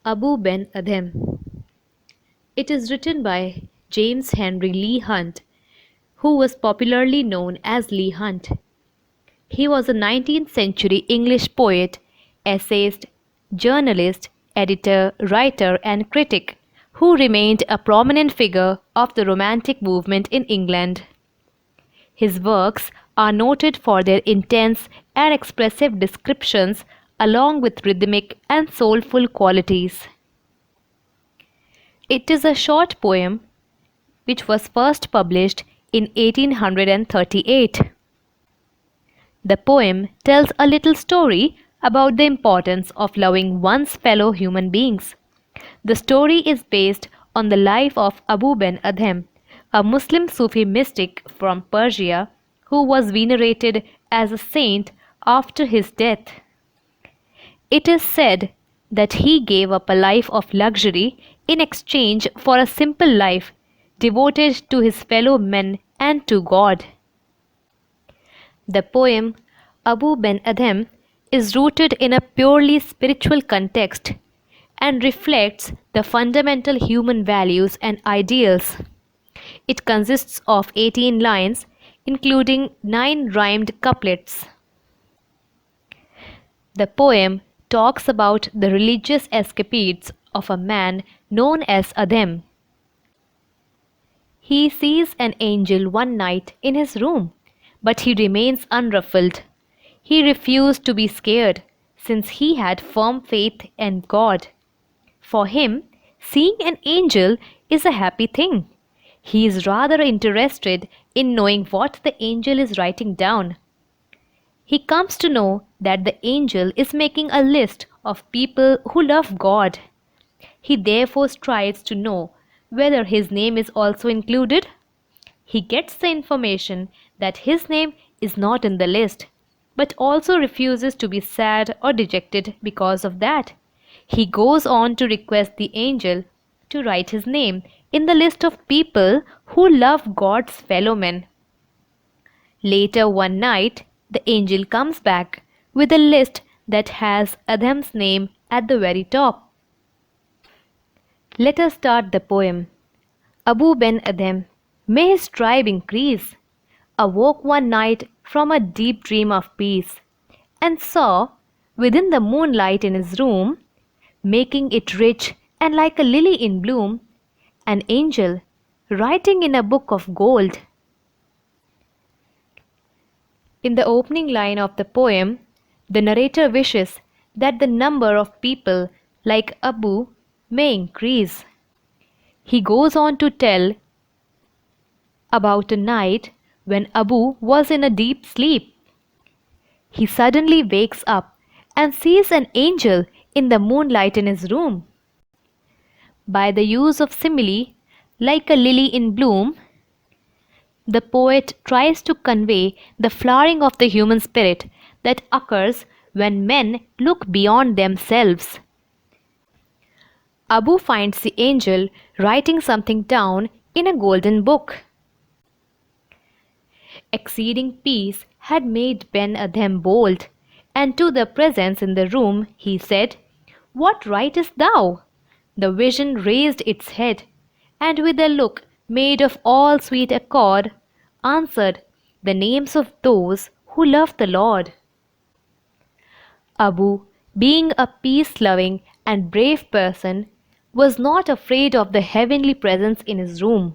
Abou Ben Adhem. It is written by James Henry Leigh Hunt, who was popularly known as Leigh Hunt. He was a 19th century English poet, essayist, journalist, editor, writer, and critic who remained a prominent figure of the Romantic movement in England. His works are noted for their intense and expressive descriptions along with rhythmic and soulful qualities. It is a short poem which was first published in 1838. The poem tells a little story about the importance of loving one's fellow human beings. The story is based on the life of Abou Ben Adhem, a Muslim Sufi mystic from Persia who was venerated as a saint after his death. It is said that he gave up a life of luxury in exchange for a simple life devoted to his fellow men and to God. The poem Abou Ben Adhem is rooted in a purely spiritual context and reflects the fundamental human values and ideals. It consists of 18 lines, including 9 rhymed couplets. The poem talks about the religious escapades of a man known as Adhem. He sees an angel one night in his room, but he remains unruffled. He refused to be scared, since he had firm faith in God. For him, seeing an angel is a happy thing. He is rather interested in knowing what the angel is writing down. He comes to know that the angel is making a list of people who love God. He therefore strives to know whether his name is also included. He gets the information that his name is not in the list, but also refuses to be sad or dejected because of that. He goes on to request the angel to write his name in the list of people who love God's fellow men. Later one night, the angel comes back with a list that has Adhem's name at the very top. Let us start the poem. Abou Ben Adhem, may his tribe increase, awoke one night from a deep dream of peace, and saw, within the moonlight in his room, making it rich and like a lily in bloom, an angel writing in a book of gold. In the opening line of the poem, the narrator wishes that the number of people like Abou may increase. He goes on to tell about a night when Abou was in a deep sleep. He suddenly wakes up and sees an angel in the moonlight in his room. By the use of simile, like a lily in bloom, the poet tries to convey the flowering of the human spirit that occurs when men look beyond themselves. Abou finds the angel writing something down in a golden book. Exceeding peace had made Ben Adhem bold, and to the presence in the room he said, "What writest thou?" The vision raised its head, and with a look made of all sweet accord, answered, "The names of those who love the Lord." Abou, being a peace-loving and brave person, was not afraid of the heavenly presence in his room.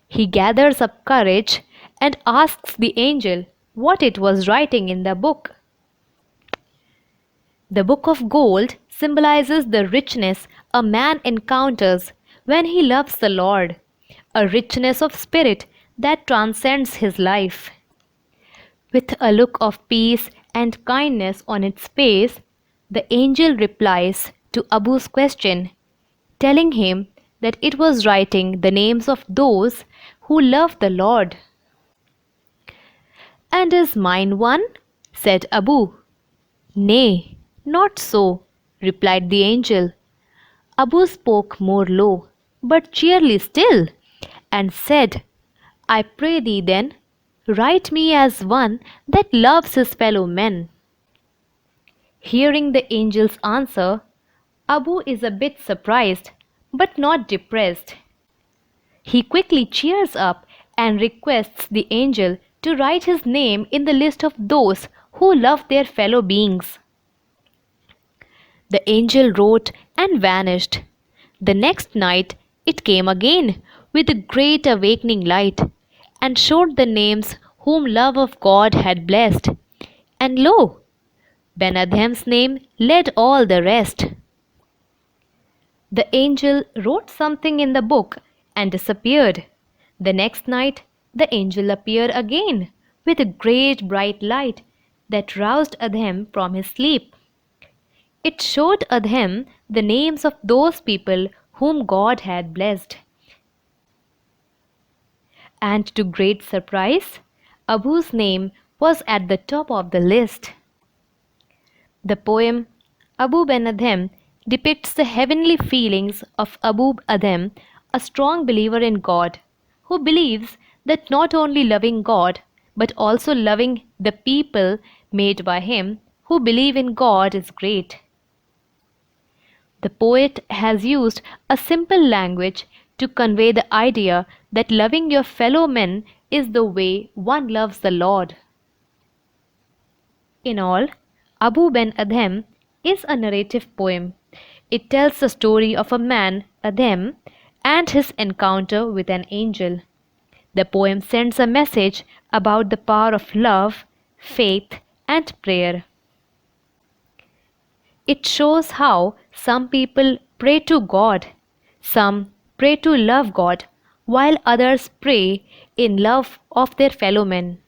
He gathers up courage and asks the angel what it was writing in the book. The book of gold symbolizes the richness a man encounters when he loves the Lord, a richness of spirit that transcends his life. With a look of peace and kindness on its face, the angel replies to Abou's question, telling him that it was writing the names of those who love the Lord. "And is mine one?" said Abou. "Nay, not so," replied the angel. Abou spoke more low, but cheerily still, and said, "I pray thee then, write me as one that loves his fellow men." Hearing the angel's answer, Abu is a bit surprised, but not depressed. He quickly cheers up and requests the angel to write his name in the list of those who love their fellow beings. The angel wrote and vanished. The next night it came again with a great awakening light and showed the names whom love of God had blessed. And lo, Ben Adhem's name led all the rest. The angel wrote something in the book and disappeared. The next night the angel appeared again with a great bright light that roused Adhem from his sleep. It showed Adhem the names of those people whom God had blessed. And to great surprise, Abou's name was at the top of the list. The poem Abou Ben Adhem depicts the heavenly feelings of Abou Adhem, a strong believer in God, who believes that not only loving God, but also loving the people made by him who believe in God is great. The poet has used a simple language to convey the idea that loving your fellow men is the way one loves the Lord. In all, Abou Ben Adhem is a narrative poem. It tells the story of a man, Adhem, and his encounter with an angel. The poem sends a message about the power of love, faith, and prayer. It shows how some people pray to God, some pray to love God, while others pray in love of their fellow men.